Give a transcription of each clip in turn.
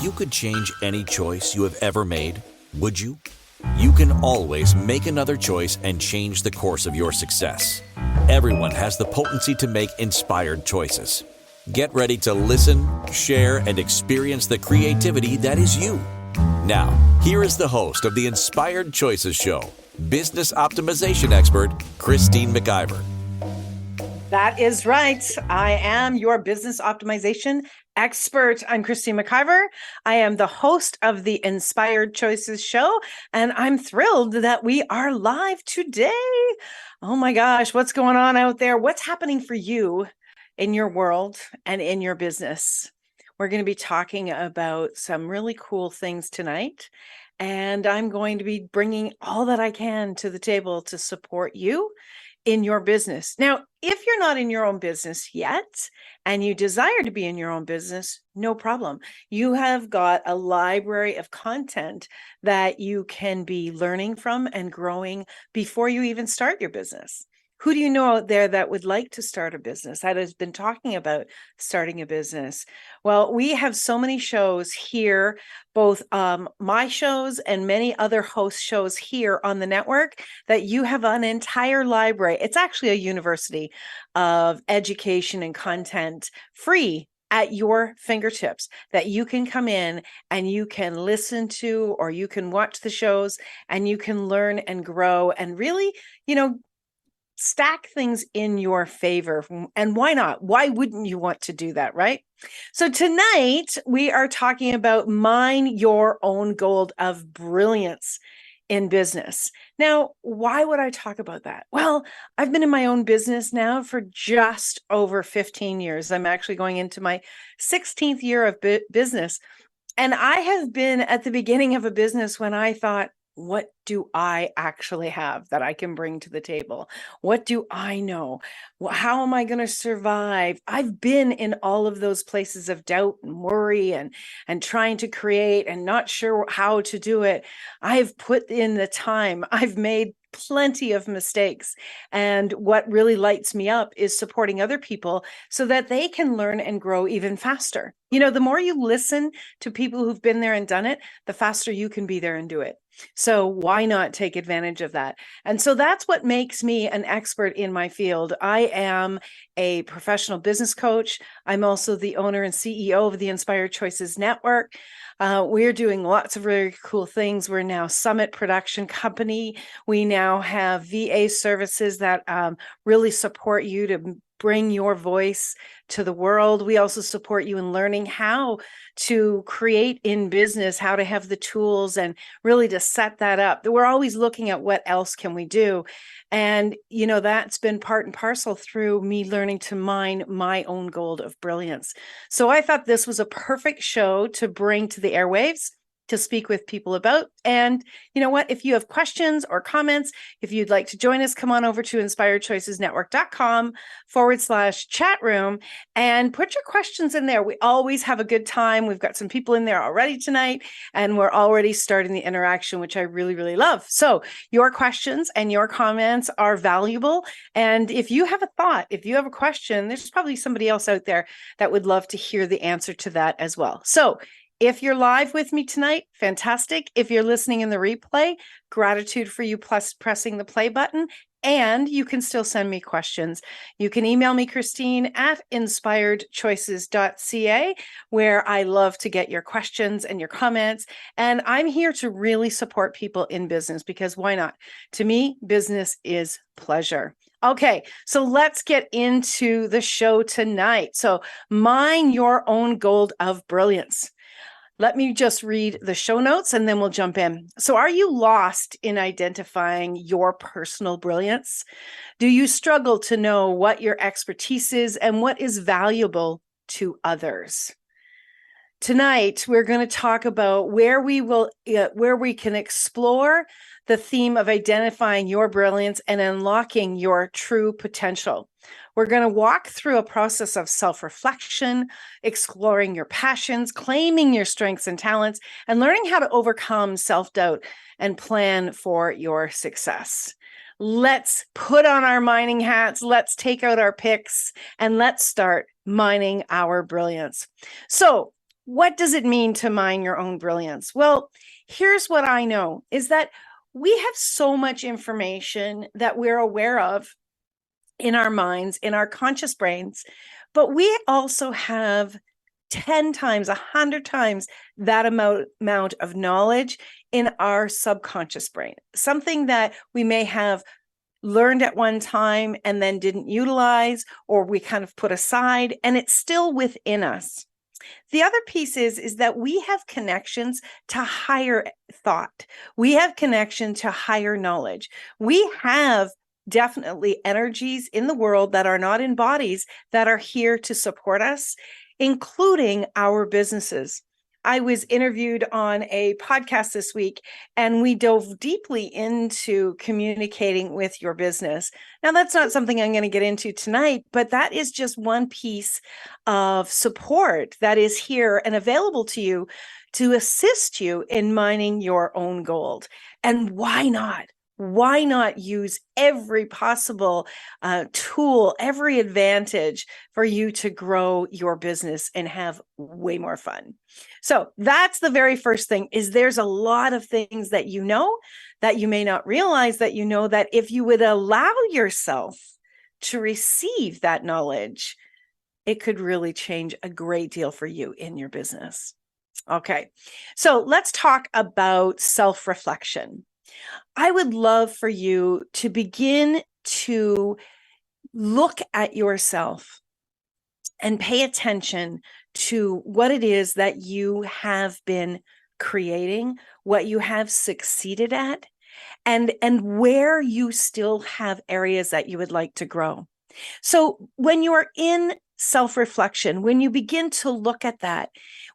If you could change any choice you have ever made, would you? You can always make another choice and change the course of your success. Everyone has the potency to make inspired choices. Get ready to listen, share, and experience the creativity that is you. Now, here is the host of the Inspired Choices Show, business optimization expert, Christine McIver. That is right. I am your business optimization expert. I'm Christine McIver. I am the host of the Inspired Choices Show, and I'm thrilled that we are live today. Oh my gosh, what's going on out there? What's happening for you in your world and in your business? We're going to be talking about some really cool things tonight, and I'm going to be bringing all that I can to the table to support you in your business. Now, if you're not in your own business yet and you desire to be in your own business, no problem. You have got a library of content that you can be learning from and growing before you even start your business. Who do you know out there that would like to start a business, that has been talking about starting a business? Well, we have so many shows here, both my shows and many other host shows here on the network, that you have an entire library. It's actually a university of education and content, free at your fingertips, that you can come in and you can listen to, or you can watch the shows and you can learn and grow and really, stack things in your favor. And why not? Why wouldn't you want to do that, right? So tonight we are talking about mine your own gold of brilliance in business. Now, why would I talk about that? Well, I've been in my own business now for just over 15 years. I'm actually going into my 16th year of business. And I have been at the beginning of a business when I thought, what do I actually have that I can bring to the table? What do I know? How am I going to survive? I've been in all of those places of doubt and worry and trying to create and not sure how to do it. I've put in the time. I've made plenty of mistakes. And what really lights me up is supporting other people so that they can learn and grow even faster. The more you listen to people who've been there and done it, the faster you can be there and do it. So why not take advantage of that? And so that's what makes me an expert in my field. I am a professional business coach. I'm also the owner and CEO of the Inspired Choices Network. We're doing lots of really cool things. We're now Summit Production Company. We now have VA services that really support you to bring your voice to the world. We also support you in learning how to create in business, how to have the tools and really to set that up. We're always looking at what else can we do. And, that's been part and parcel through me learning to mine my own gold of brilliance. So I thought this was a perfect show to bring to the airwaves, to speak with people about. And you know what? If you have questions or comments, if you'd like to join us, come on over to inspiredchoicesnetwork.com/chat room and put your questions in there. We always have a good time. We've got some people in there already tonight, and we're already starting the interaction, which I really, really love. So your questions and your comments are valuable. And if you have a thought, if you have a question, there's probably somebody else out there that would love to hear the answer to that as well. So if you're live with me tonight, fantastic. If you're listening in the replay, gratitude for you plus pressing the play button. And you can still send me questions. You can email me, Christine, at inspiredchoices.ca, where I love to get your questions and your comments. And I'm here to really support people in business, because why not? To me, business is pleasure. Okay, so let's get into the show tonight. So mine your own gold of brilliance. Let me just read the show notes and then we'll jump in. So are you lost in identifying your personal brilliance? Do you struggle to know what your expertise is and what is valuable to others? Tonight, we're going to talk about where we can explore the theme of identifying your brilliance and unlocking your true potential. We're going to walk through a process of self-reflection, exploring your passions, claiming your strengths and talents, and learning how to overcome self-doubt and plan for your success. Let's put on our mining hats, let's take out our picks, and let's start mining our brilliance. So, What does it mean to mine your own brilliance? Well, here's what I know is that we have so much information that we're aware of in our minds, in our conscious brains, but we also have 10 times, 100 times that amount of knowledge in our subconscious brain, something that we may have learned at one time and then didn't utilize, or we kind of put aside, and it's still within us. The other piece is that we have connections to higher thought. We have connection to higher knowledge. We have definitely energies in the world that are not in bodies that are here to support us, including our businesses. I was interviewed on a podcast this week, and we dove deeply into communicating with your business. Now, that's not something I'm going to get into tonight, but that is just one piece of support that is here and available to you to assist you in mining your own gold. And why not? Why not use every possible tool, every advantage for you to grow your business and have way more fun? So that's the very first thing, is there's a lot of things that you know that you may not realize that you know, that if you would allow yourself to receive that knowledge, it could really change a great deal for you in your business. Okay, so let's talk about self-reflection. I would love for you to begin to look at yourself and pay attention to what it is that you have been creating, what you have succeeded at, and where you still have areas that you would like to grow. So when you are in self-reflection, when you begin to look at that,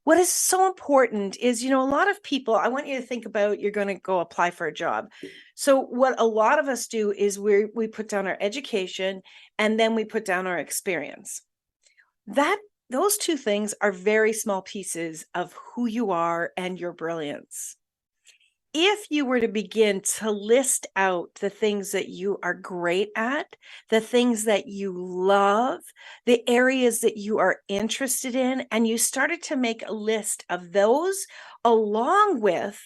what is so important is, a lot of people, I want you to think about, you're going to go apply for a job. So what a lot of us do is we put down our education, and then we put down our experience. Those two things are very small pieces of who you are and your brilliance. If you were to begin to list out the things that you are great at, the things that you love, the areas that you are interested in, and you started to make a list of those, along with,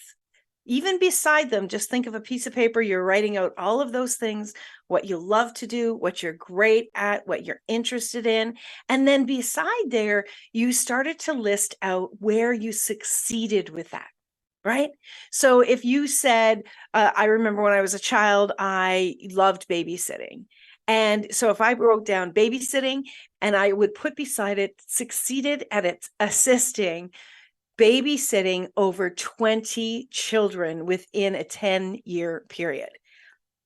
even beside them, just think of a piece of paper, you're writing out all of those things, what you love to do, what you're great at, what you're interested in. And then beside there, you started to list out where you succeeded with that. Right? So if you said, I remember when I was a child, I loved babysitting. And so if I wrote down babysitting, and I would put beside it, succeeded at its assisting babysitting over 20 children within a 10-year period.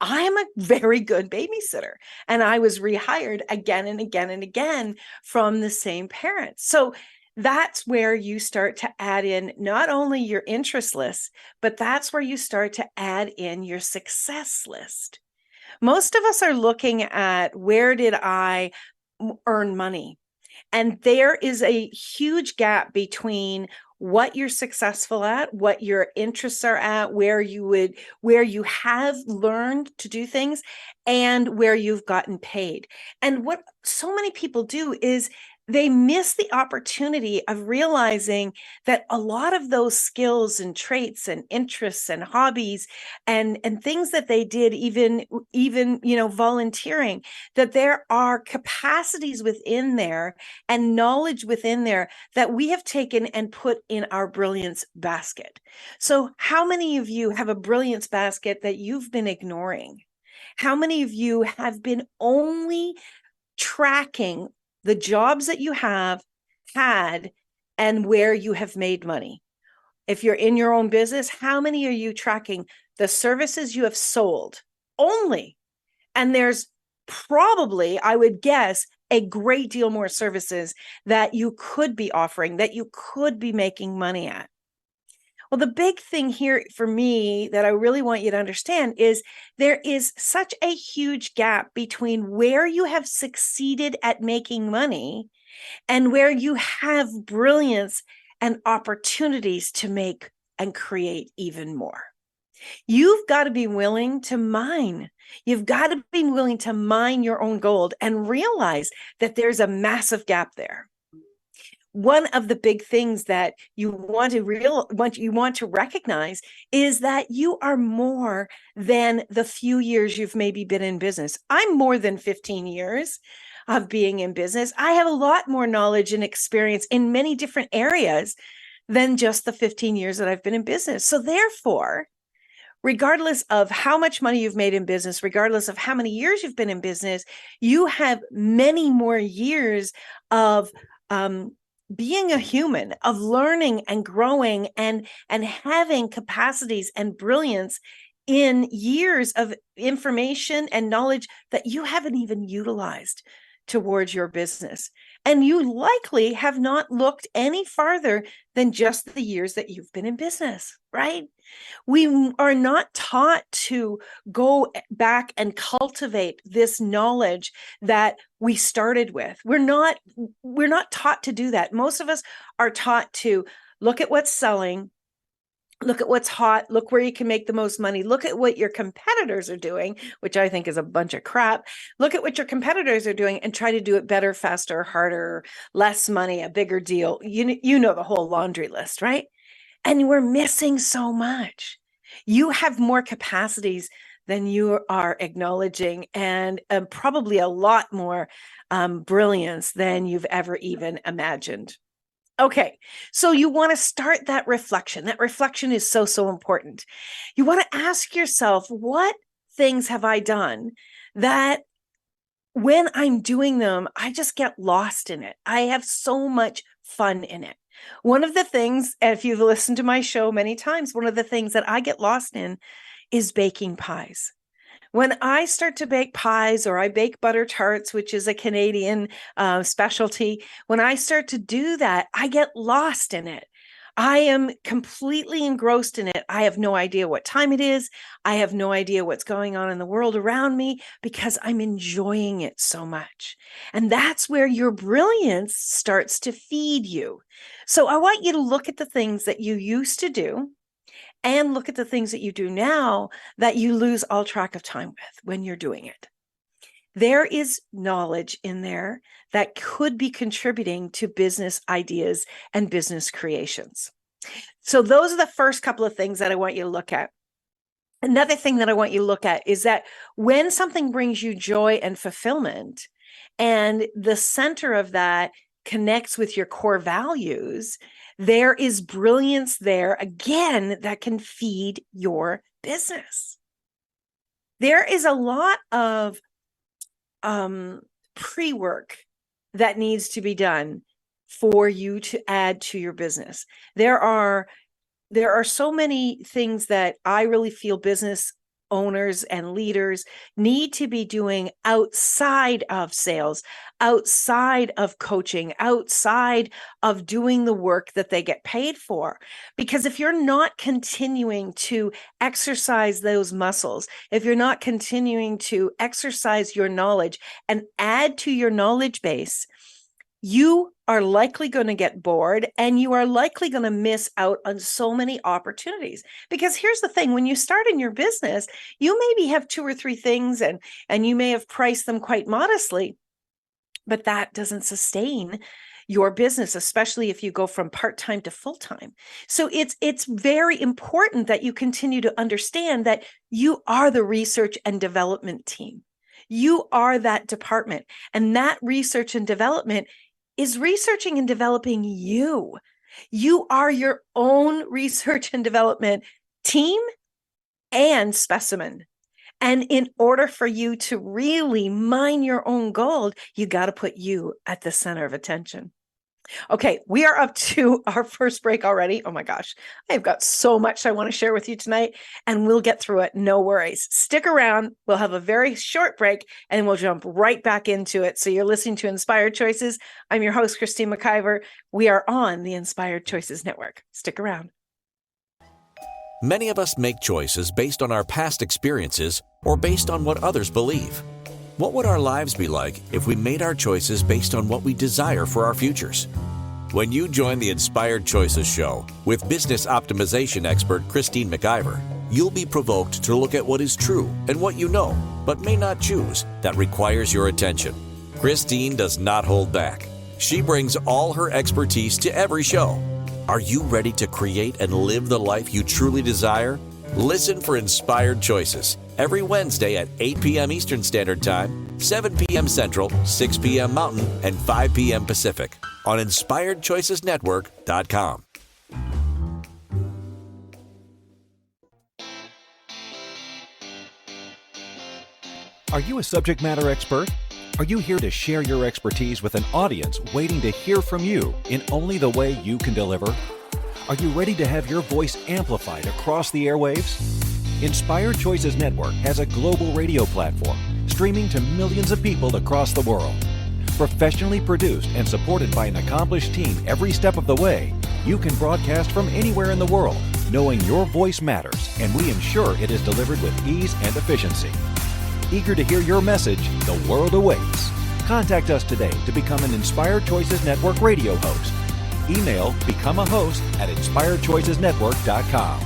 I'm a very good babysitter, and I was rehired again and again and again from the same parents. So that's where you start to add in not only your interest list, but that's where you start to add in your success list. Most of us are looking at, where did I earn money? And there is a huge gap between what you're successful at, what your interests are at, where you have learned to do things, and where you've gotten paid. And what so many people do is they miss the opportunity of realizing that a lot of those skills and traits and interests and hobbies and things that they did, even volunteering, that there are capacities within there and knowledge within there that we have taken and put in our brilliance basket. So how many of you have a brilliance basket that you've been ignoring? How many of you have been only tracking the jobs that you have had and where you have made money? If you're in your own business, how many are you tracking the services you have sold only? And there's probably, I would guess, a great deal more services that you could be offering, that you could be making money at. Well, the big thing here for me that I really want you to understand is there is such a huge gap between where you have succeeded at making money and where you have brilliance and opportunities to make and create even more. You've got to be willing to mine. You've got to be willing to mine your own gold and realize that there's a massive gap there. one of the big things that you want to recognize is that you are more than the few years you've maybe been in business. I'm more than 15 years of being in business. I have a lot more knowledge and experience in many different areas than just the 15 years that I've been in business. So therefore, regardless of how much money you've made in business, regardless of how many years you've been in business, you have many more years of being a human, of learning and growing and having capacities and brilliance in years of information and knowledge that you haven't even utilized towards your business. And you likely have not looked any farther than just the years that you've been in business, right? We are not taught to go back and cultivate this knowledge that we started with. We're not taught to do that. Most of us are taught to look at what's selling, look at what's hot, look where you can make the most money, look at what your competitors are doing, which I think is a bunch of crap. Look at what your competitors are doing and try to do it better, faster, harder, less money, a bigger deal. You know the whole laundry list, right? And we're missing so much. You have more capacities than you are acknowledging, and probably a lot more brilliance than you've ever even imagined. Okay, so you want to start that reflection. That reflection is so, so important. You want to ask yourself, what things have I done that when I'm doing them, I just get lost in it? I have so much fun in it. One of the things, if you've listened to my show many times, one of the things that I get lost in is baking pies. When I start to bake pies, or I bake butter tarts, which is a Canadian specialty, when I start to do that, I get lost in it. I am completely engrossed in it. I have no idea what time it is. I have no idea what's going on in the world around me because I'm enjoying it so much. And that's where your brilliance starts to feed you. So I want you to look at the things that you used to do and look at the things that you do now that you lose all track of time with when you're doing it. There is knowledge in there that could be contributing to business ideas and business creations. So those are the first couple of things that I want you to look at. Another thing that I want you to look at is that when something brings you joy and fulfillment, and the center of that connects with your core values, there is brilliance there, again, that can feed your business. There is a lot of pre-work that needs to be done for you to add to your business. There are so many things that I really feel business owners and leaders need to be doing outside of sales, outside of coaching, outside of doing the work that they get paid for. Because if you're not continuing to exercise those muscles, if you're not continuing to exercise your knowledge and add to your knowledge base, you are likely going to get bored, and you are likely going to miss out on so many opportunities. Because here's the thing, when you start in your business, you maybe have 2 or 3 things and you may have priced them quite modestly, but that doesn't sustain your business, especially if you go from part-time to full-time. So it's very important that you continue to understand that you are the research and development team. You are that department, and that research and development is researching and developing you. You are your own research and development team and specimen. And in order for you to really mine your own gold, you got to put you at the center of attention. Okay, we are up to our first break already. Oh my gosh, I've got so much I want to share with you tonight, and we'll get through it. No worries. Stick around. We'll have a very short break, and we'll jump right back into it. So you're listening to Inspired Choices. I'm your host, Christine McIver. We are on the Inspired Choices Network. Stick around. Many of us make choices based on our past experiences or based on what others believe. What would our lives be like if we made our choices based on what we desire for our futures? When you join the Inspired Choices show with business optimization expert Christine McIver, you'll be provoked to look at what is true and what you know, but may not choose, that requires your attention. Christine does not hold back. She brings all her expertise to every show. Are you ready to create and live the life you truly desire? Listen for Inspired Choices every Wednesday at 8 p.m. Eastern Standard Time, 7 p.m. Central, 6 p.m. Mountain, and 5 p.m. Pacific on InspiredChoicesNetwork.com. Are you a subject matter expert? Are you here to share your expertise with an audience waiting to hear from you in only the way you can deliver? Are you ready to have your voice amplified across the airwaves? Inspired Choices Network has a global radio platform streaming to millions of people across the world. Professionally produced and supported by an accomplished team every step of the way, you can broadcast from anywhere in the world, knowing your voice matters, and we ensure it is delivered with ease and efficiency. Eager to hear your message, the world awaits. Contact us today to become an Inspired Choices Network radio host. Email become a host at InspiredChoicesNetwork.com.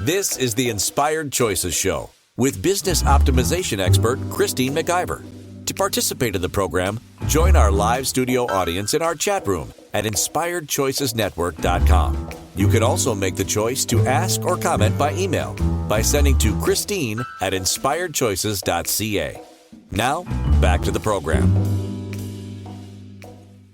This is the Inspired Choices Show with business optimization expert Christine McIver. To participate in the program, join our live studio audience in our chat room at InspiredChoicesNetwork.com. You can also make the choice to ask or comment by email by sending to Christine at InspiredChoices.ca. Now, back to the program.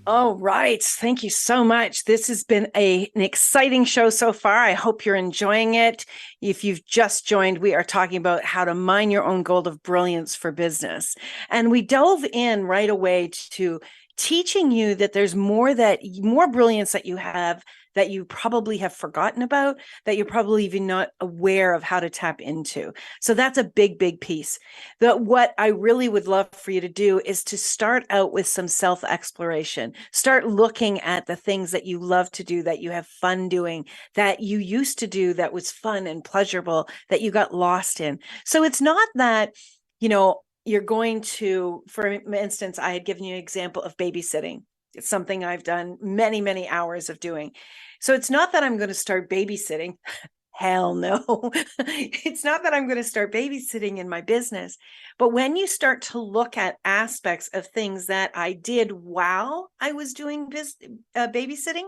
All right. Thank you so much. This has been an exciting show so far. I hope you're enjoying it. If you've just joined, we are talking about how to mine your own gold of brilliance for business. And we dove in right away to teaching you that there's more brilliance that you have that you probably have forgotten about, that you're probably even not aware of how to tap into. So that's a big, big piece. What I really would love for you to do is to start out with some self-exploration. Start looking at the things that you love to do, that you have fun doing, that you used to do that was fun and pleasurable, that you got lost in. So it's not that, you're going to, for instance, I had given you an example of babysitting. It's something I've done many, many hours of doing. So it's not that I'm going to start babysitting. Hell no. It's not that I'm going to start babysitting in my business. But when you start to look at aspects of things that I did while I was doing babysitting,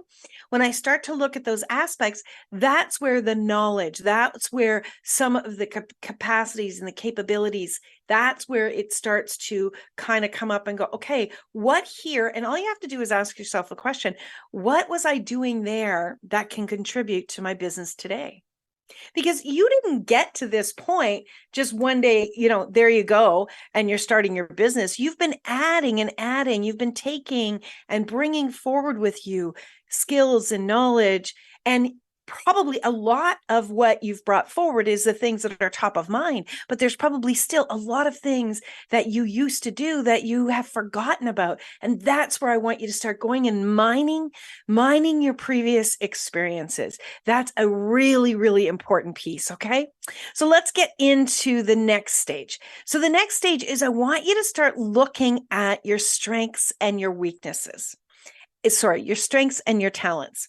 when I start to look at those aspects, that's where the knowledge, that's where some of the capacities and the capabilities, that's where it starts to kind of come up and go, okay, what here? And all you have to do is ask yourself a question. What was I doing there that can contribute to my business today? Because you didn't get to this point just one day, there you go, and you're starting your business. You've been adding and adding. You've been taking and bringing forward with you skills and knowledge. And probably a lot of what you've brought forward is the things that are top of mind, but there's probably still a lot of things that you used to do that you have forgotten about. And that's where I want you to start going and mining your previous experiences. That's a really, really important piece. Okay. So let's get into the next stage. So the next stage is I want you to start looking at your strengths and your weaknesses. Your strengths and your talents.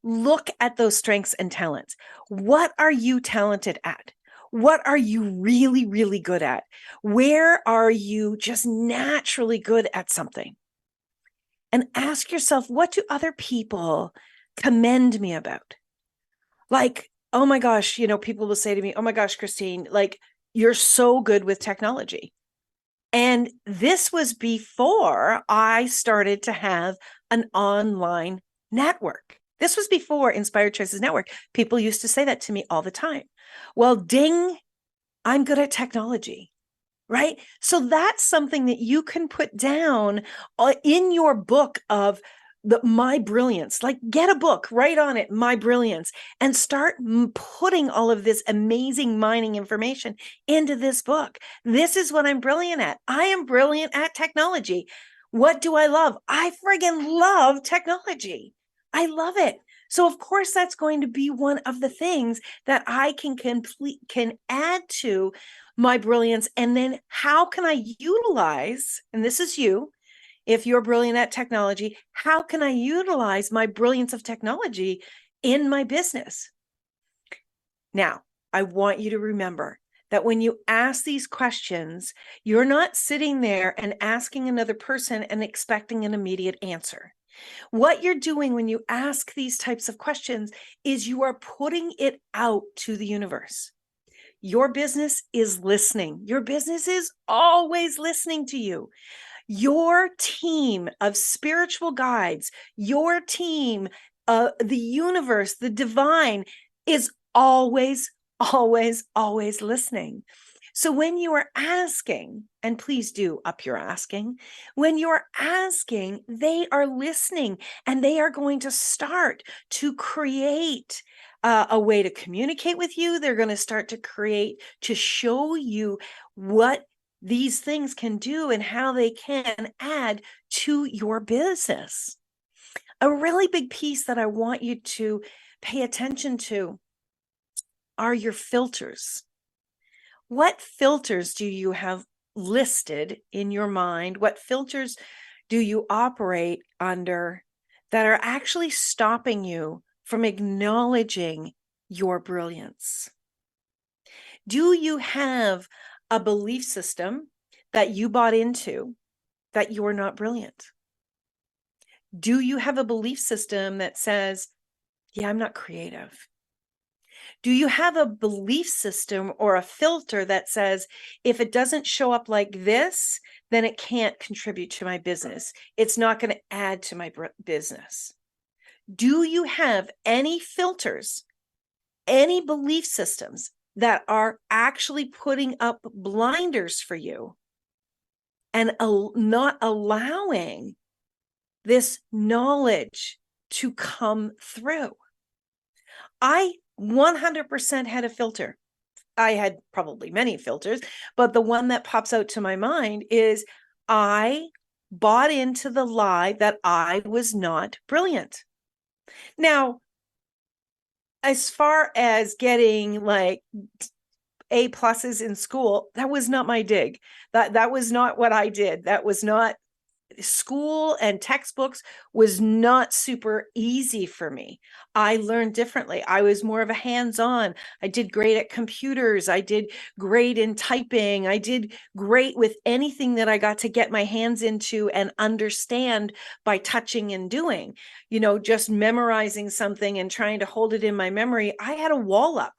Look at those strengths and talents. What are you talented at? What are you really, really good at? Where are you just naturally good at something? And ask yourself, what do other people commend me about? Like, oh my gosh, people will say to me, oh my gosh, Christine, like, you're so good with technology. And this was before I started to have an online network. This was before Inspired Choices Network. People used to say that to me all the time. Well, ding, I'm good at technology, right? So that's something that you can put down in your book of My Brilliance. Like, get a book, write on it, My Brilliance, and start putting all of this amazing mining information into this book. This is what I'm brilliant at. I am brilliant at technology. What do I love? I friggin' love technology. I love it. So of course, that's going to be one of the things that I can add to my brilliance. And then how can I utilize, and this is you, if you're brilliant at technology, how can I utilize my brilliance of technology in my business? Now, I want you to remember that when you ask these questions, you're not sitting there and asking another person and expecting an immediate answer. What you're doing when you ask these types of questions is you are putting it out to the universe. Your business is listening. Your business is always listening to you. Your team of spiritual guides, your team, the universe, the divine is always, always, always listening. So when you are asking, and please do up your asking, when you're asking, they are listening and they are going to start to create a way to communicate with you. They're going to start to create, to show you what these things can do and how they can add to your business. A really big piece that I want you to pay attention to are your filters. What filters do you have listed in your mind? What filters do you operate under that are actually stopping you from acknowledging your brilliance? Do you have a belief system that you bought into that you're not brilliant? Do you have a belief system that says, yeah, I'm not creative? Do you have a belief system or a filter that says, if it doesn't show up like this, then it can't contribute to my business? It's not going to add to my business. Do you have any filters, any belief systems that are actually putting up blinders for you and not allowing this knowledge to come through? I 100% had a filter. I had probably many filters, but the one that pops out to my mind is I bought into the lie that I was not brilliant. Now, as far as getting like A pluses in school, that was not my dig. That was not what I did. That was not school, and textbooks was not super easy for me. I learned differently. I was more of a hands-on. I did great at computers. I did great in typing. I did great with anything that I got to get my hands into and understand by touching and doing. Just memorizing something and trying to hold it in my memory. I had a wall up.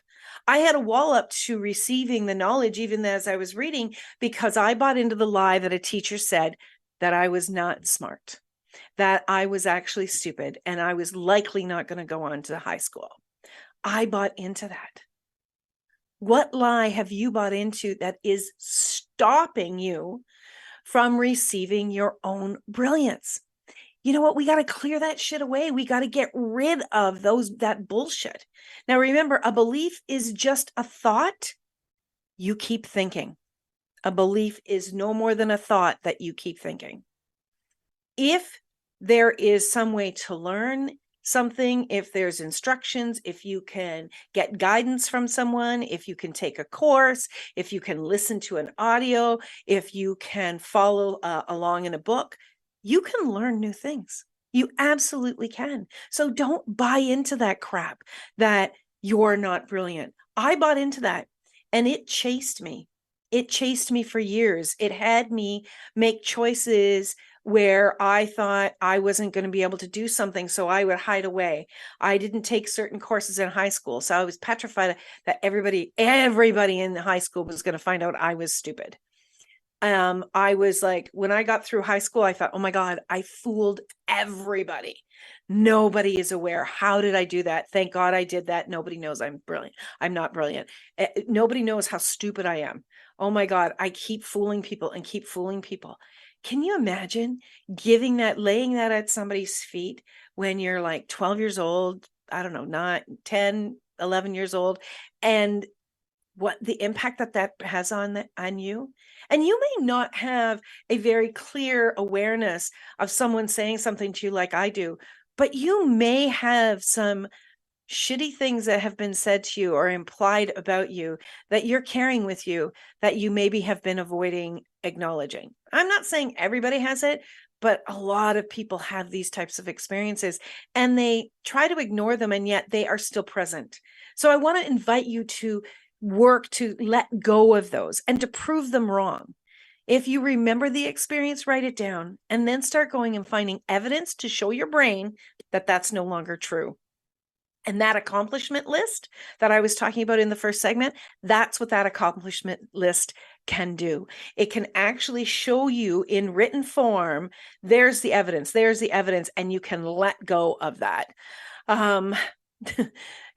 I had a wall up to receiving the knowledge, even as I was reading, because I bought into the lie that a teacher said that I was not smart, that I was actually stupid, and I was likely not going to go on to high school. I bought into that. What lie have you bought into that is stopping you from receiving your own brilliance? You know what? We got to clear that shit away. We got to get rid of that bullshit. Now, remember, a belief is just a thought you keep thinking. A belief is no more than a thought that you keep thinking. If there is some way to learn something, if there's instructions, if you can get guidance from someone, if you can take a course, if you can listen to an audio, if you can follow along in a book, you can learn new things. You absolutely can. So don't buy into that crap that you're not brilliant. I bought into that and it chased me. It chased me for years. It had me make choices where I thought I wasn't going to be able to do something, so I would hide away. I didn't take certain courses in high school, so I was petrified that everybody in high school was going to find out I was stupid. I was like, when I got through high school, I thought, oh my God, I fooled everybody. Nobody is aware. How did I do that? Thank God I did that. Nobody knows I'm brilliant. I'm not brilliant. Nobody knows how stupid I am. Oh my God, I keep fooling people and keep fooling people. Can you imagine laying that at somebody's feet when you're like 12 years old, I don't know, not 10, 11 years old, and what the impact that has on you? And you may not have a very clear awareness of someone saying something to you like I do, but you may have some shitty things that have been said to you or implied about you that you're carrying with you that you maybe have been avoiding acknowledging. I'm not saying everybody has it, but a lot of people have these types of experiences and they try to ignore them, and yet they are still present. So I want to invite you to work to let go of those and to prove them wrong. If you remember the experience, write it down and then start going and finding evidence to show your brain that that's no longer true. And that accomplishment list that I was talking about in the first segment, that's what that accomplishment list can do. It can actually show you in written form, there's the evidence, and you can let go of that.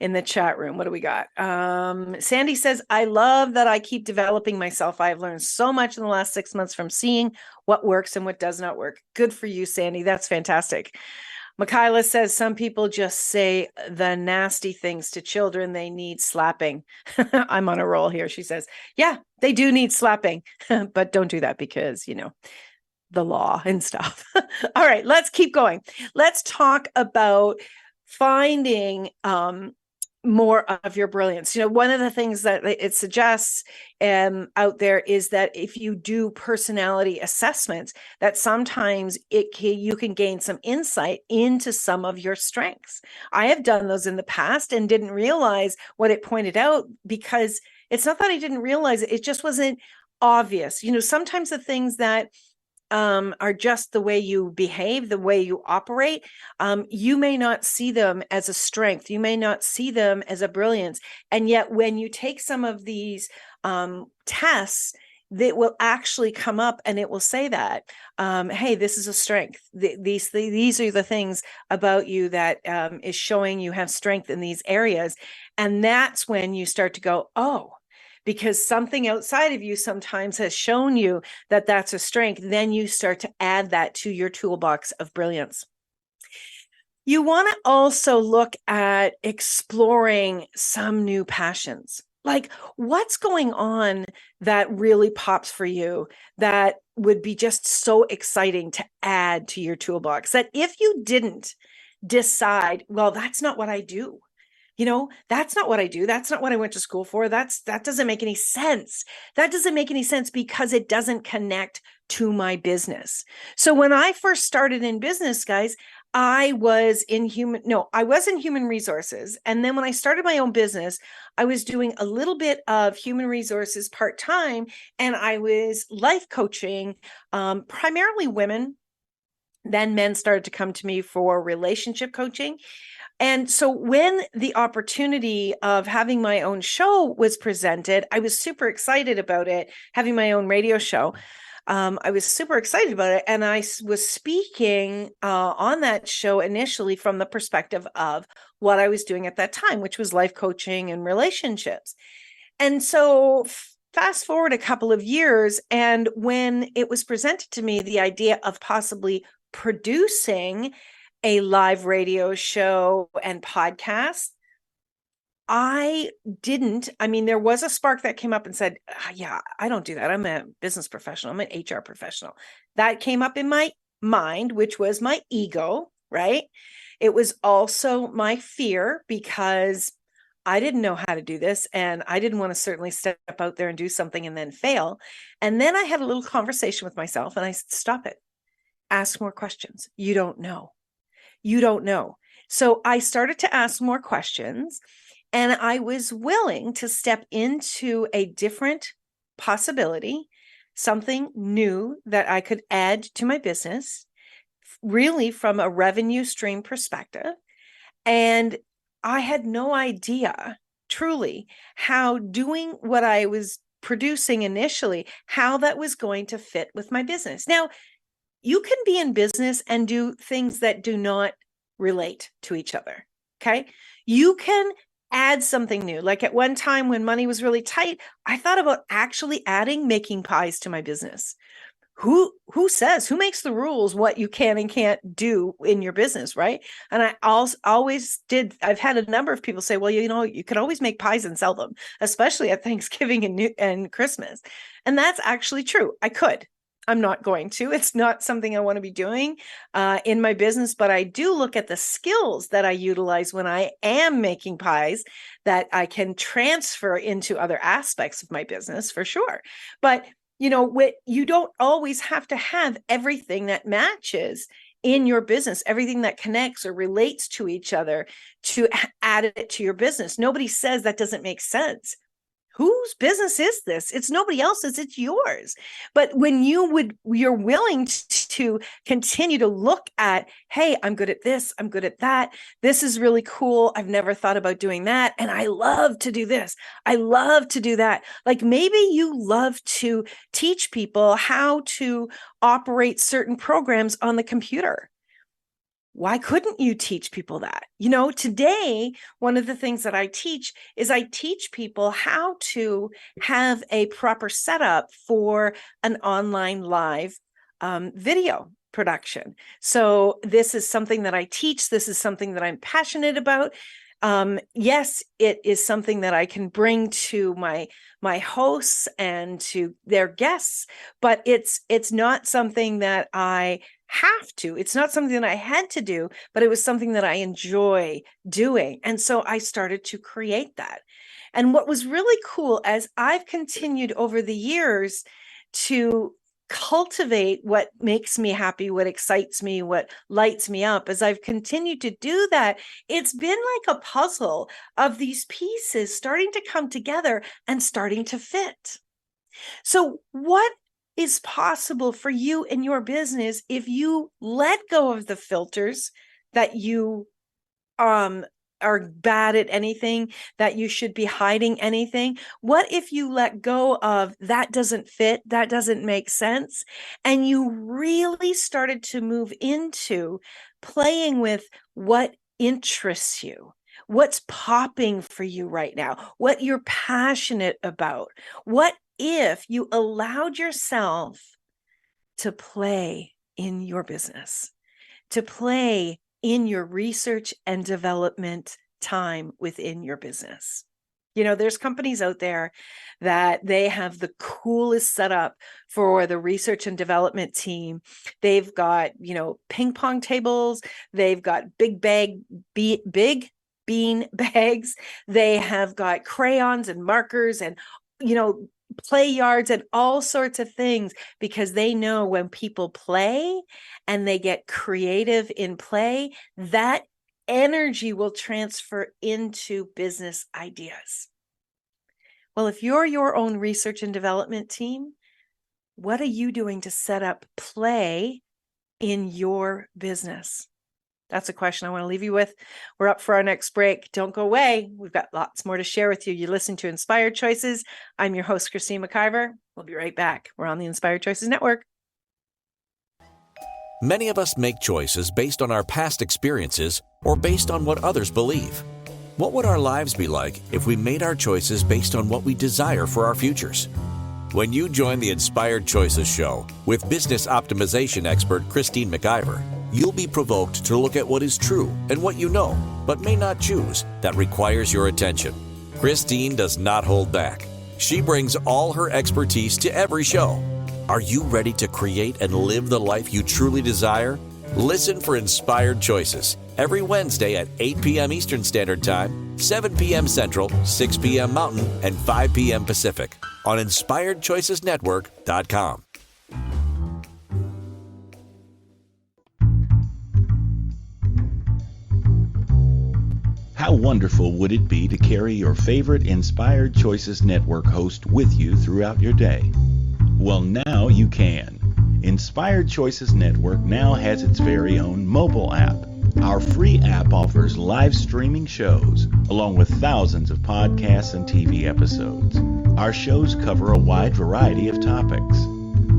In the chat room, what do we got? Sandy says, I love that I keep developing myself. I've learned so much in the last 6 months from seeing what works and what does not work. Good for you, Sandy. That's fantastic. Michaela says some people just say the nasty things to children. They need slapping. I'm on a roll here. She says, yeah, they do need slapping, but don't do that because, the law and stuff. All right, let's keep going. Let's talk about finding more of your brilliance. One of the things that it suggests out there is that if you do personality assessments, that sometimes you can gain some insight into some of your strengths. I have done those in the past and didn't realize what it pointed out, because it's not that I didn't realize it, it just wasn't obvious. Sometimes the things that are just the way you behave, the way you operate, you may not see them as a strength. You may not see them as a brilliance. And yet when you take some of these tests, that will actually come up and it will say that, hey, this is a strength. These are the things about you that is showing you have strength in these areas. And that's when you start to go, oh, because something outside of you sometimes has shown you that that's a strength, then you start to add that to your toolbox of brilliance. You want to also look at exploring some new passions. Like, what's going on that really pops for you that would be just so exciting to add to your toolbox, that if you didn't decide, well, that's not what I do. That's not what I do. That's not what I went to school for. That doesn't make any sense. That doesn't make any sense because it doesn't connect to my business. So when I first started in business, guys, I was in human resources. And then when I started my own business, I was doing a little bit of human resources part-time, and I was life coaching, primarily women. Then men started to come to me for relationship coaching. And so when the opportunity of having my own show was presented, I was super excited about it, having my own radio show. I was super excited about it. And I was speaking on that show initially from the perspective of what I was doing at that time, which was life coaching and relationships. And so fast forward a couple of years, and when it was presented to me, the idea of possibly producing a live radio show and podcast, there was a spark that came up and said, yeah, I don't do that. I'm a business professional. I'm an HR professional. That came up in my mind, which was my ego, right? It was also my fear because I didn't know how to do this. And I didn't want to certainly step out there and do something and then fail. And then I had a little conversation with myself and I said, stop it. Ask more questions. You don't know. So I started to ask more questions, and I was willing to step into a different possibility, something new that I could add to my business, really from a revenue stream perspective. And I had no idea, truly, how doing what I was producing initially, how that was going to fit with my business. Now, you can be in business and do things that do not relate to each other. Okay. You can add something new. Like at one time when money was really tight, I thought about actually adding making pies to my business. Who makes the rules what you can and can't do in your business, right? And I always did. I've had a number of people say, well, you could always make pies and sell them, especially at Thanksgiving and Christmas. And that's actually true. I could. I'm not going to. It's not something I want to be doing in my business, but I do look at the skills that I utilize when I am making pies that I can transfer into other aspects of my business for sure. But, you don't always have to have everything that matches in your business, everything that connects or relates to each other to add it to your business. Nobody says that doesn't make sense. whose business is this? It's nobody else's, it's yours. But when you're willing to continue to look at, hey, I'm good at this, I'm good at that. This is really cool. I've never thought about doing that. And I love to do this. I love to do that. Like maybe you love to teach people how to operate certain programs on the computer. Why couldn't you teach people that? Today, one of the things that I teach is I teach people how to have a proper setup for an online live video production. So this is something that I teach. This is something that I'm passionate about. Yes, it is something that I can bring to my hosts and to their guests, but it's not something that I have to. It's not something that I had to do, but it was something that I enjoy doing. And so I started to create that. And what was really cool as I've continued over the years to cultivate what makes me happy, what excites me, what lights me up, as I've continued to do that, it's been like a puzzle of these pieces starting to come together and starting to fit. So what is possible for you in your business if you let go of the filters that you are bad at anything, that you should be hiding anything? What if you let go of that doesn't fit, that doesn't make sense, and you really started to move into playing with what interests you? What's popping for you right now? What you're passionate about? What if you allowed yourself to play in your business, to play in your research and development time within your business? There's companies out there that they have the coolest setup for the research and development team. They've got, ping pong tables. They've got big bean bags. They have got crayons and markers and, play yards and all sorts of things, because they know when people play and they get creative in play, that energy will transfer into business ideas. Well, if you're your own research and development team, what are you doing to set up play in your business? That's a question I want to leave you with. We're up for our next break. Don't go away. We've got lots more to share with you. You're listening to Inspired Choices. I'm your host, Christine McIver. We'll be right back. We're on the Inspired Choices Network. Many of us make choices based on our past experiences or based on what others believe. What would our lives be like if we made our choices based on what we desire for our futures? When you join the Inspired Choices show with business optimization expert Christine McIver, you'll be provoked to look at what is true and what you know, but may not choose, that requires your attention. Christine does not hold back. She brings all her expertise to every show. Are you ready to create and live the life you truly desire? Listen for Inspired Choices every Wednesday at 8 p.m. Eastern Standard Time, 7 p.m. Central, 6 p.m. Mountain, and 5 p.m. Pacific on InspiredChoicesNetwork.com. How wonderful would it be to carry your favorite Inspired Choices Network host with you throughout your day? Well, now you can. Inspired Choices Network now has its very own mobile app. Our free app offers live streaming shows, along with thousands of podcasts and TV episodes. Our shows cover a wide variety of topics.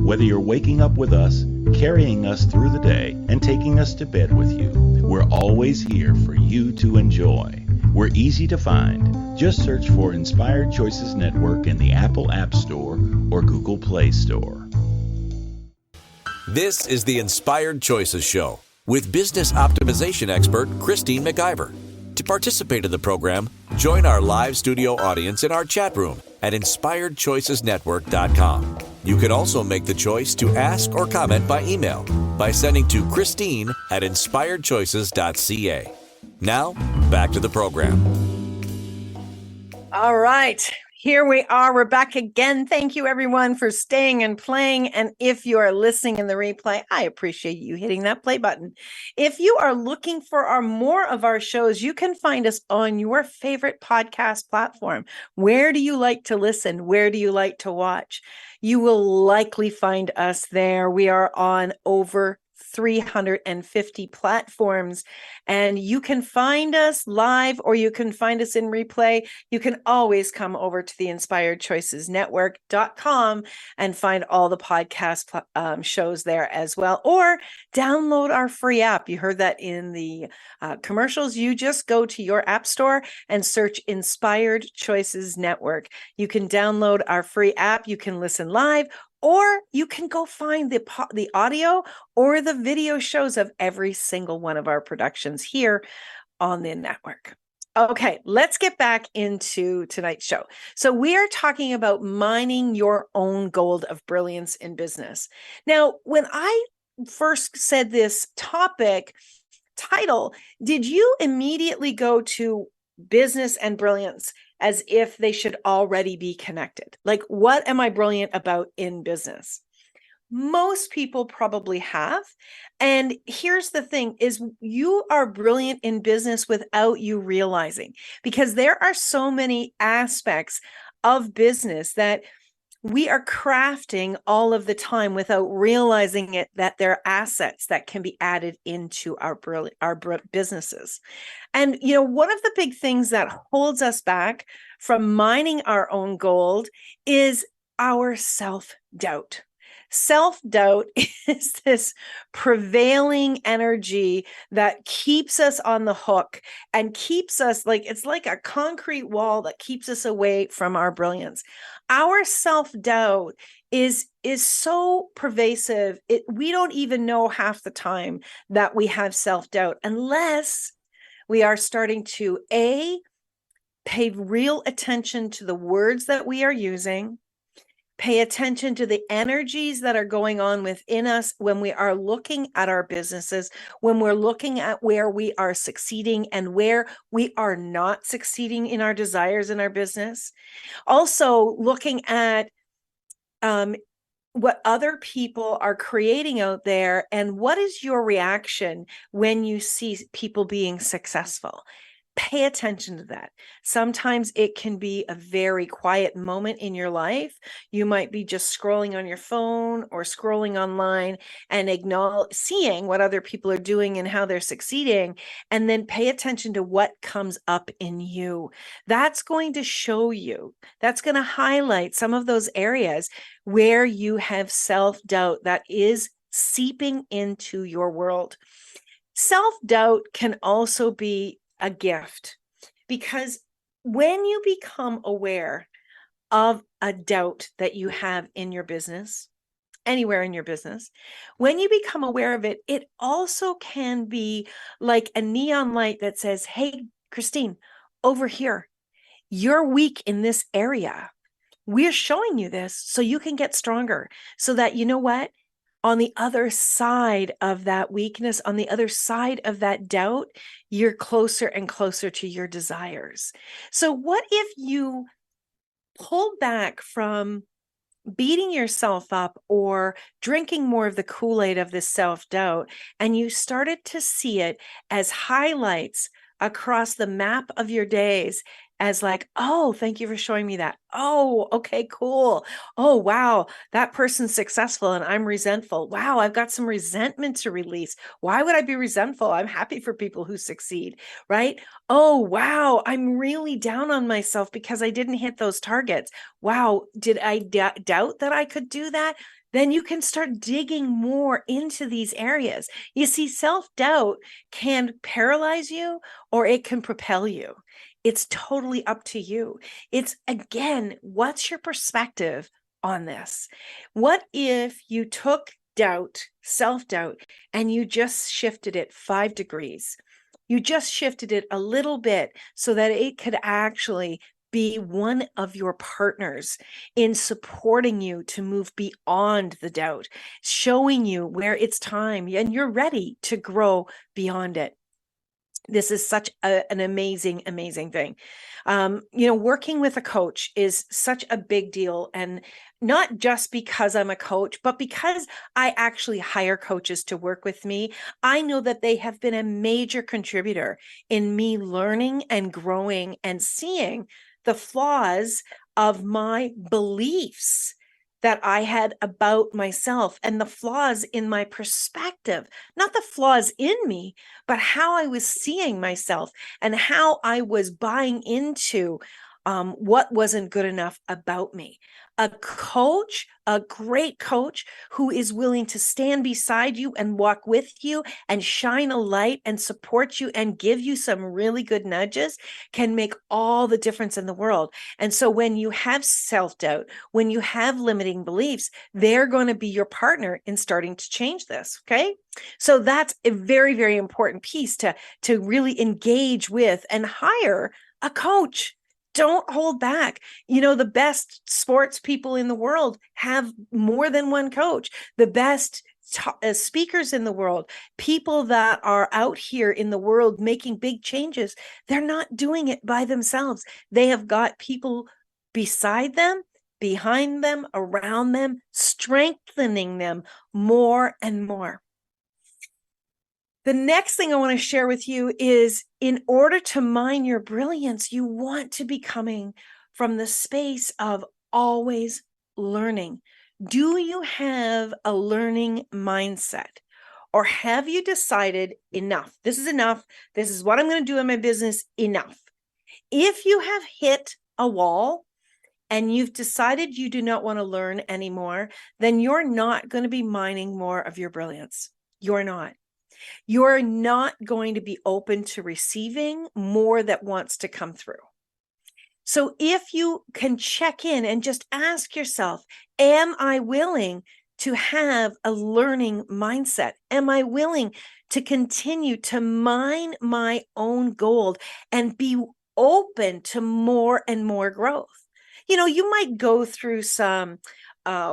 Whether you're waking up with us, carrying us through the day, and taking us to bed with you, we're always here for you to enjoy. We're easy to find. Just search for Inspired Choices Network in the Apple App Store or Google Play Store. This is the Inspired Choices Show with business optimization expert Christine McIver. To participate in the program, join our live studio audience in our chat room at InspiredChoicesNetwork.com. You can also make the choice to ask or comment by email by sending to Christine at InspiredChoices.ca. Now, back to the program. All right. Here we are. We're back again. Thank you, everyone, for staying and playing. And if you are listening in the replay, I appreciate you hitting that play button. If you are looking for more of our shows, you can find us on your favorite podcast platform. Where do you like to listen? Where do you like to watch? You will likely find us there. We are on over 350 platforms, and you can find us live or you can find us in replay. You can always come over to the inspiredchoicesnetwork.com and find all the podcast shows there as well, or download our free app. You heard that in the commercials. You just go to your app store and search Inspired Choices Network. You can download our free app. You can listen live, or you can go find the audio or the video shows of every single one of our productions here on the network. Okay, let's get back into tonight's show. So we are talking about mining your own gold of brilliance in business. Now, when I first said this topic title, did you immediately go to business and brilliance as if they should already be connected? Like, what am I brilliant about in business? Most people probably have. And here's the thing is you are brilliant in business without you realizing, because there are so many aspects of business that we are crafting all of the time without realizing it, that they're assets that can be added into our businesses. And, one of the big things that holds us back from mining our own gold is our self-doubt. Self-doubt is this prevailing energy that keeps us on the hook and keeps us it's like a concrete wall that keeps us away from our brilliance. Our self-doubt is so pervasive. We don't even know half the time that we have self-doubt unless we are starting to pay real attention to the words that we are using, pay attention to the energies that are going on within us when we are looking at our businesses, when we're looking at where we are succeeding and where we are not succeeding in our desires in our business. Also looking at what other people are creating out there and what is your reaction when you see people being successful. Pay attention to that. Sometimes it can be a very quiet moment in your life. You might be just scrolling on your phone or scrolling online and seeing what other people are doing and how they're succeeding, and then pay attention to what comes up in you. That's going to show you, that's going to highlight some of those areas where you have self-doubt that is seeping into your world. Self-doubt can also be a gift, because when you become aware of a doubt that you have in your business, anywhere in your business, when you become aware of it, it also can be like a neon light that says, hey, Christine, over here, you're weak in this area. We're showing you this so you can get stronger, so that, you know what? On the other side of that weakness, on the other side of that doubt, you're closer and closer to your desires. So what if you pull back from beating yourself up or drinking more of the Kool-Aid of this self-doubt, and you started to see it as highlights across the map of your days, as like, oh, thank you for showing me that. Oh, okay, cool. Oh, wow, that person's successful and I'm resentful. Wow, I've got some resentment to release. Why would I be resentful? I'm happy for people who succeed, right? Oh, wow, I'm really down on myself because I didn't hit those targets. Wow, did I doubt that I could do that? Then you can start digging more into these areas. You see, self-doubt can paralyze you or it can propel you. It's totally up to you. It's, again, what's your perspective on this? What if you took doubt, self-doubt, and you just shifted it 5 degrees? You just shifted it a little bit so that it could actually be one of your partners in supporting you to move beyond the doubt, showing you where it's time and you're ready to grow beyond it. This is such an amazing, amazing thing. Working with a coach is such a big deal. And not just because I'm a coach, but because I actually hire coaches to work with me. I know that they have been a major contributor in me learning and growing and seeing the flaws of my beliefs that I had about myself and the flaws in my perspective, not the flaws in me, but how I was seeing myself and how I was buying into what wasn't good enough about me. A coach, a great coach who is willing to stand beside you and walk with you and shine a light and support you and give you some really good nudges can make all the difference in the world. And so when you have self-doubt, when you have limiting beliefs, they're going to be your partner in starting to change this. Okay. So that's a very, very important piece to really engage with and hire a coach. Don't hold back. The best sports people in the world have more than one coach. The best speakers in the world, people that are out here in the world making big changes, they're not doing it by themselves. They have got people beside them, behind them, around them, strengthening them more and more. The next thing I want to share with you is, in order to mine your brilliance, you want to be coming from the space of always learning. Do you have a learning mindset? Or have you decided enough? This is enough. This is what I'm going to do in my business. Enough. If you have hit a wall and you've decided you do not want to learn anymore, then you're not going to be mining more of your brilliance. You're not. You're not going to be open to receiving more that wants to come through. So if you can check in and just ask yourself, am I willing to have a learning mindset? Am I willing to continue to mine my own gold and be open to more and more growth? You might go through some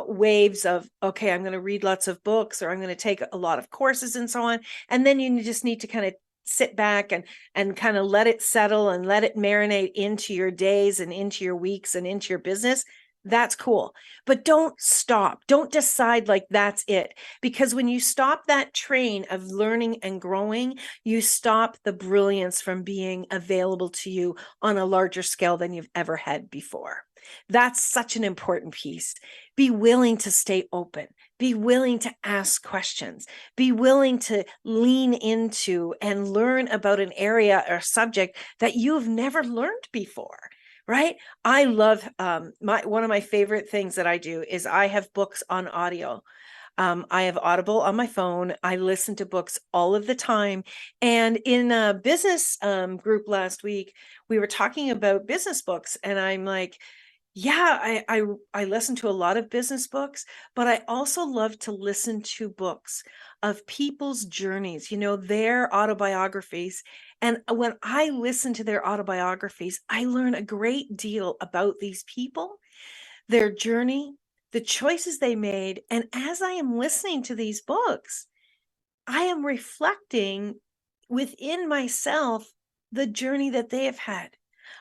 waves of, okay, I'm going to read lots of books, or I'm going to take a lot of courses and so on. And then you just need to kind of sit back and kind of let it settle and let it marinate into your days and into your weeks and into your business. That's cool. But don't stop. Don't decide like that's it. Because when you stop that train of learning and growing, you stop the brilliance from being available to you on a larger scale than you've ever had before. That's such an important piece. Be willing to stay open. Be willing to ask questions. Be willing to lean into and learn about an area or subject that you've never learned before. Right? I love one of my favorite things that I do is I have books on audio. I have Audible on my phone. I listen to books all of the time. And in a business group last week, we were talking about business books, and I'm like, yeah, I listen to a lot of business books, but I also love to listen to books of people's journeys, their autobiographies. And when I listen to their autobiographies, I learn a great deal about these people, their journey, the choices they made. And as I am listening to these books, I am reflecting within myself the journey that they have had.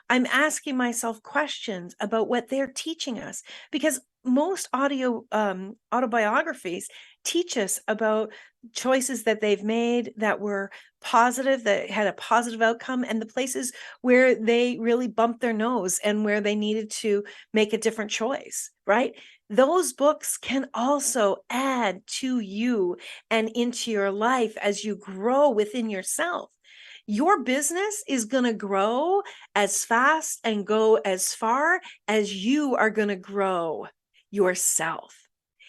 I'm asking myself questions about what they're teaching us, because most autobiographies teach us about choices that they've made that were positive, that had a positive outcome, and the places where they really bumped their nose and where they needed to make a different choice, right? Those books can also add to you and into your life as you grow within yourself. Your business is going to grow as fast and go as far as you are going to grow yourself.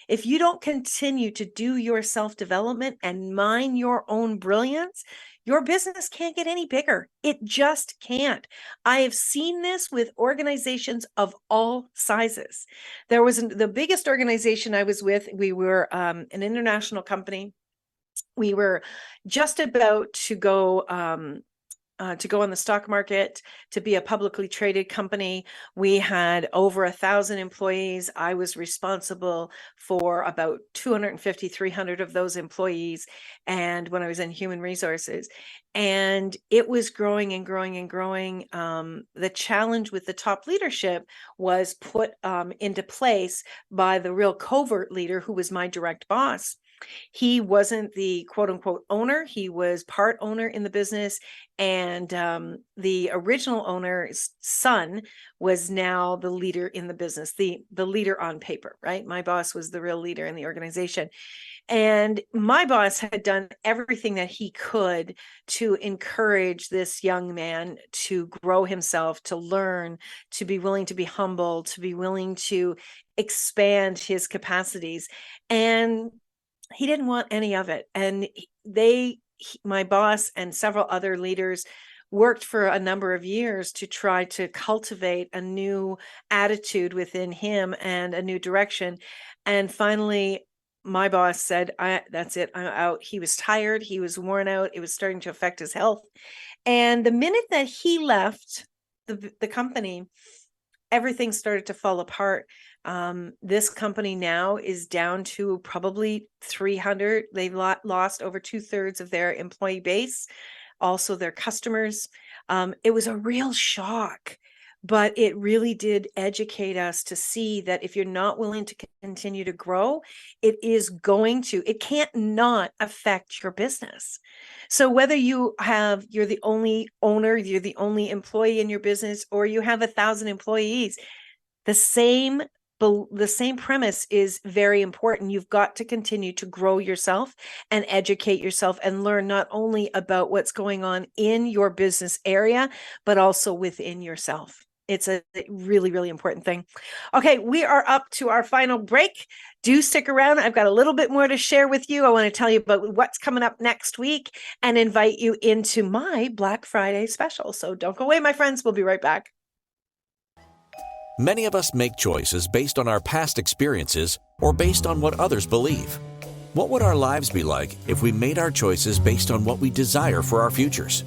If you don't continue to do your self-development and mine your own brilliance, your business can't get any bigger. It just can't. I have seen this with organizations of all sizes. There was the biggest organization I was with. We were an international company. We were just about to go to go on the stock market, to be a publicly traded company. We had over 1,000 employees. I was responsible for about 250, 300 of those employees. And when I was in human resources, and it was growing and growing and growing. The challenge with the top leadership was put into place by the real covert leader, who was my direct boss. He wasn't the quote unquote owner. He was part owner in the business. And the original owner's son was now the leader in the business, the leader on paper, right? My boss was the real leader in the organization. And my boss had done everything that he could to encourage this young man to grow himself, to learn, to be willing to be humble, to be willing to expand his capacities. And he didn't want any of it. And my boss and several other leaders worked for a number of years to try to cultivate a new attitude within him and a new direction. And finally, my boss said, that's it, I'm out. He was tired. He was worn out. It was starting to affect his health. And the minute that he left the company, everything started to fall apart. This company now is down to probably 300. They've lost over 2/3 of their employee base, also their customers. It was a real shock, but it really did educate us to see that if you're not willing to continue to grow, it can't not affect your business. So whether you're the only owner, you're the only employee in your business, or you have 1,000 employees, the same premise is very important. You've got to continue to grow yourself and educate yourself and learn not only about what's going on in your business area, but also within yourself. It's a really, really important thing. Okay, we are up to our final break. Do stick around. I've got a little bit more to share with you. I want to tell you about what's coming up next week and invite you into my Black Friday special. So don't go away, my friends. We'll be right back. Many of us make choices based on our past experiences or based on what others believe. What would our lives be like if we made our choices based on what we desire for our futures?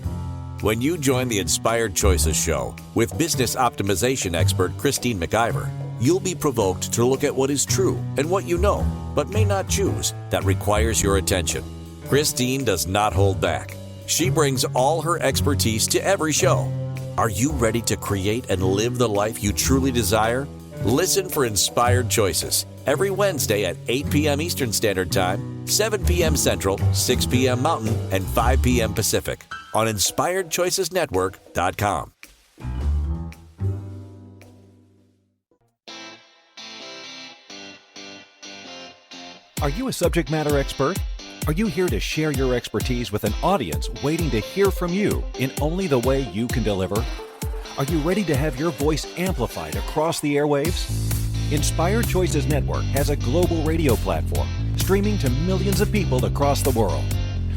When you join the Inspired Choices show with business optimization expert Christine McIver, you'll be provoked to look at what is true and what you know, but may not choose, that requires your attention. Christine does not hold back. She brings all her expertise to every show. Are you ready to create and live the life you truly desire? Listen for Inspired Choices every Wednesday at 8 p.m. Eastern Standard Time, 7 p.m. Central, 6 p.m. Mountain, and 5 p.m. Pacific on InspiredChoicesNetwork.com. Are you a subject matter expert? Are you here to share your expertise with an audience waiting to hear from you in only the way you can deliver? Are you ready to have your voice amplified across the airwaves? Inspired Choices Network has a global radio platform streaming to millions of people across the world.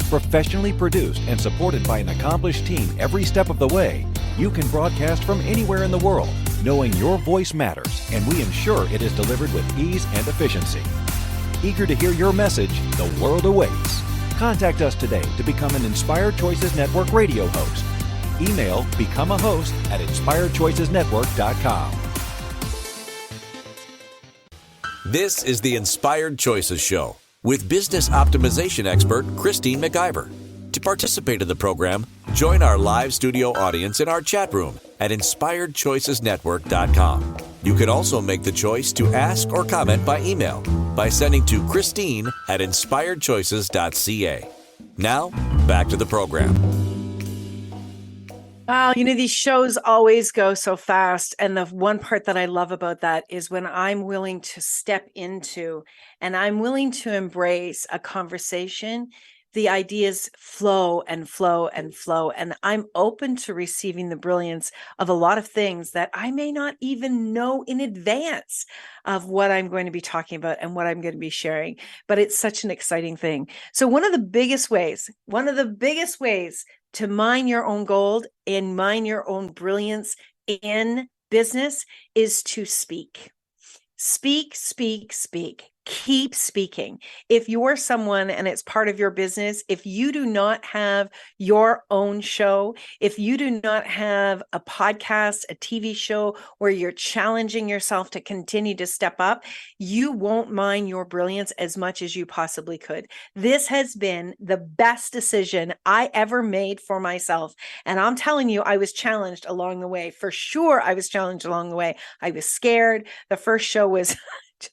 Professionally produced and supported by an accomplished team every step of the way, you can broadcast from anywhere in the world, knowing your voice matters, and we ensure it is delivered with ease and efficiency. Eager to hear your message, the world awaits. Contact us today to become an Inspired Choices Network radio host. Email become a host at InspiredChoicesNetwork.com. This is the Inspired Choices Show with business optimization expert Christine McIver. To participate in the program, join our live studio audience in our chat room at InspiredChoicesNetwork.com. You can also make the choice to ask or comment by email by sending to Christine at InspiredChoices.ca. Now, back to the program. Wow, these shows always go so fast. And the one part that I love about that is when I'm willing to step into and I'm willing to embrace a conversation, the ideas flow and flow and flow. And I'm open to receiving the brilliance of a lot of things that I may not even know in advance of what I'm going to be talking about and what I'm going to be sharing. But it's such an exciting thing. So one of the biggest ways to mine your own gold and mine your own brilliance in business is to speak. Speak, speak, speak. Keep speaking. If you're someone and it's part of your business, if you do not have your own show, if you do not have a podcast, a TV show where you're challenging yourself to continue to step up, you won't mine your brilliance as much as you possibly could. This has been the best decision I ever made for myself. And I'm telling you, I was challenged along the way. For sure, I was challenged along the way. I was scared. The first show was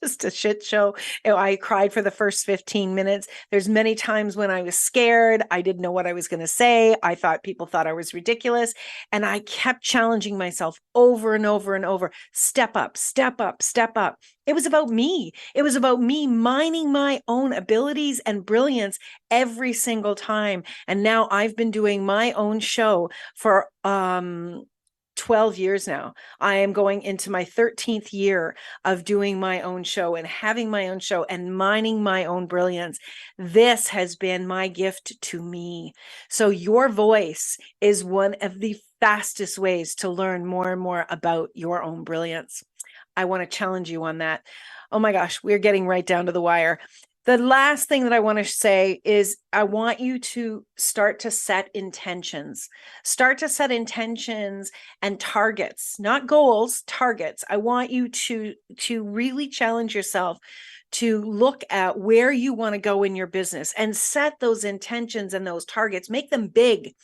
just a shit show. I cried for the first 15 minutes. There's many times when I was scared. I didn't know what I was going to say. I thought people thought I was ridiculous. And I kept challenging myself over and over and over. Step up, step up, step up. It was about me. It was about me mining my own abilities and brilliance every single time. And now I've been doing my own show for 12 years now. I am going into my 13th year of doing my own show and having my own show and mining my own brilliance. This has been my gift to me. So your voice is one of the fastest ways to learn more and more about your own brilliance. I want to challenge you on that. Oh my gosh, we're getting right down to the wire. The last thing that I want to say is I want you to start to set intentions. Start to set intentions and targets, not goals, targets. I want you to really challenge yourself to look at where you want to go in your business and set those intentions and those targets. Make them big.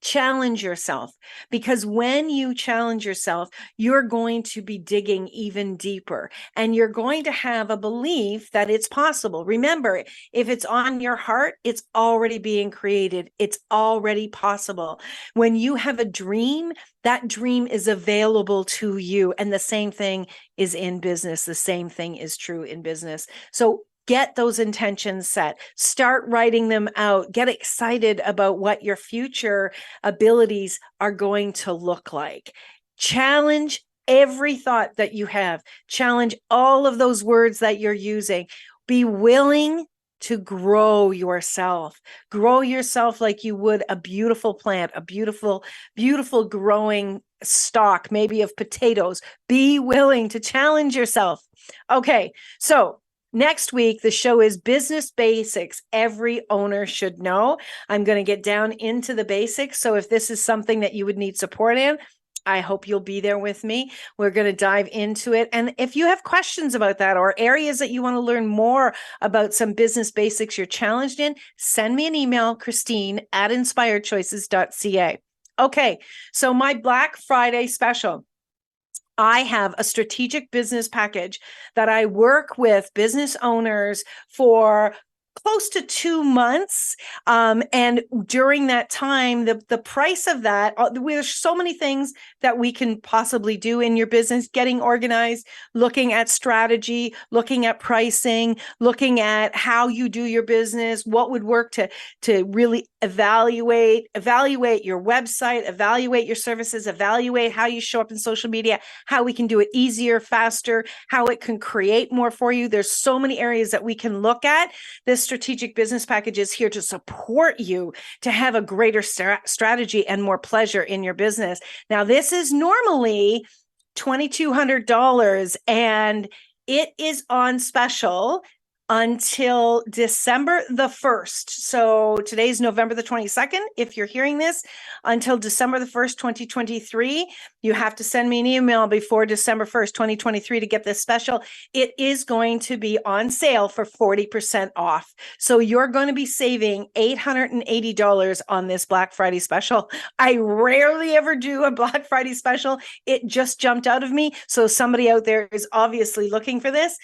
Challenge yourself, because when you challenge yourself, you're going to be digging even deeper and you're going to have a belief that it's possible. Remember, if it's on your heart, it's already being created. It's already possible. When you have a dream, that dream is available to you. And the same thing is in business. The same thing is true in business. So get those intentions set. Start writing them out. Get excited about what your future abilities are going to look like. Challenge every thought that you have. Challenge all of those words that you're using. Be willing to grow yourself. Grow yourself like you would a beautiful plant, a beautiful, beautiful growing stalk, maybe of potatoes. Be willing to challenge yourself. Okay, so next week, the show is Business Basics Every Owner Should Know. I'm going to get down into the basics. So if this is something that you would need support in, I hope you'll be there with me. We're going to dive into it. And if you have questions about that or areas that you want to learn more about some business basics you're challenged in, send me an email, Christine@inspiredchoices.ca. Okay, so my Black Friday special. I have a strategic business package that I work with business owners for close to 2 months. And during that time, the price of that, there's so many things that we can possibly do in your business, getting organized, looking at strategy, looking at pricing, looking at how you do your business, what would work to really evaluate your website, evaluate your services, evaluate how you show up in social media, how we can do it easier, faster, how it can create more for you. There's so many areas that we can look at. This strategic business package is here to support you to have a greater strategy and more pleasure in your business. Now, this is normally $2,200 and it is on special until December the 1st. So today's November the 22nd. If you're hearing this, until December the 1st, 2023, you have to send me an email before December 1st, 2023 to get this special. It is going to be on sale for 40% off. So you're going to be saving $880 on this Black Friday special. I rarely ever do a Black Friday special. It just jumped out of me. So somebody out there is obviously looking for this.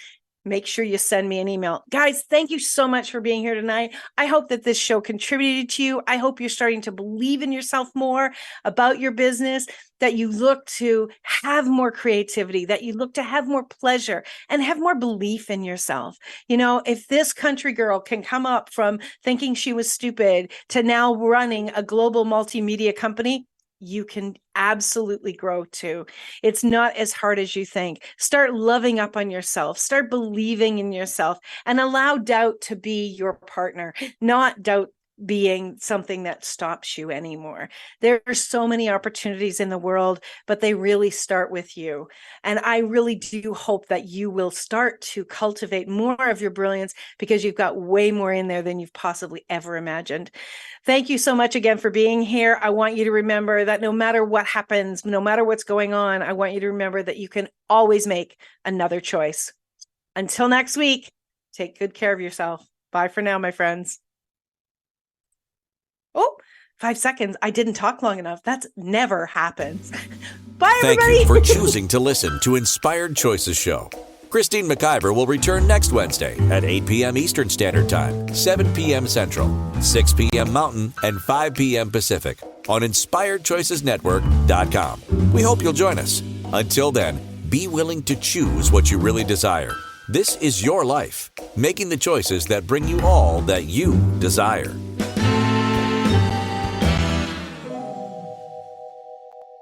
Make sure you send me an email. Guys, thank you so much for being here tonight. I hope that this show contributed to you. I hope you're starting to believe in yourself more about your business, that you look to have more creativity, that you look to have more pleasure and have more belief in yourself. You know, if this country girl can come up from thinking she was stupid to now running a global multimedia company, you can absolutely grow too. It's not as hard as you think. Start loving up on yourself. Start believing in yourself and allow doubt to be your partner, not doubt being something that stops you anymore. There are so many opportunities in the world, but they really start with you. And I really do hope that you will start to cultivate more of your brilliance, because you've got way more in there than you've possibly ever imagined. Thank you so much again for being here. I want you to remember that no matter what happens, no matter what's going on, I want you to remember that you can always make another choice. Until next week, take good care of yourself. Bye for now, my friends. Oh, 5 seconds. I didn't talk long enough. That's never happens. Bye, everybody. Thank you for choosing to listen to Inspired Choices Show. Christine McIver will return next Wednesday at 8 p.m. Eastern Standard Time, 7 p.m. Central, 6 p.m. Mountain, and 5 p.m. Pacific on InspiredChoicesNetwork.com. We hope you'll join us. Until then, be willing to choose what you really desire. This is your life, making the choices that bring you all that you desire.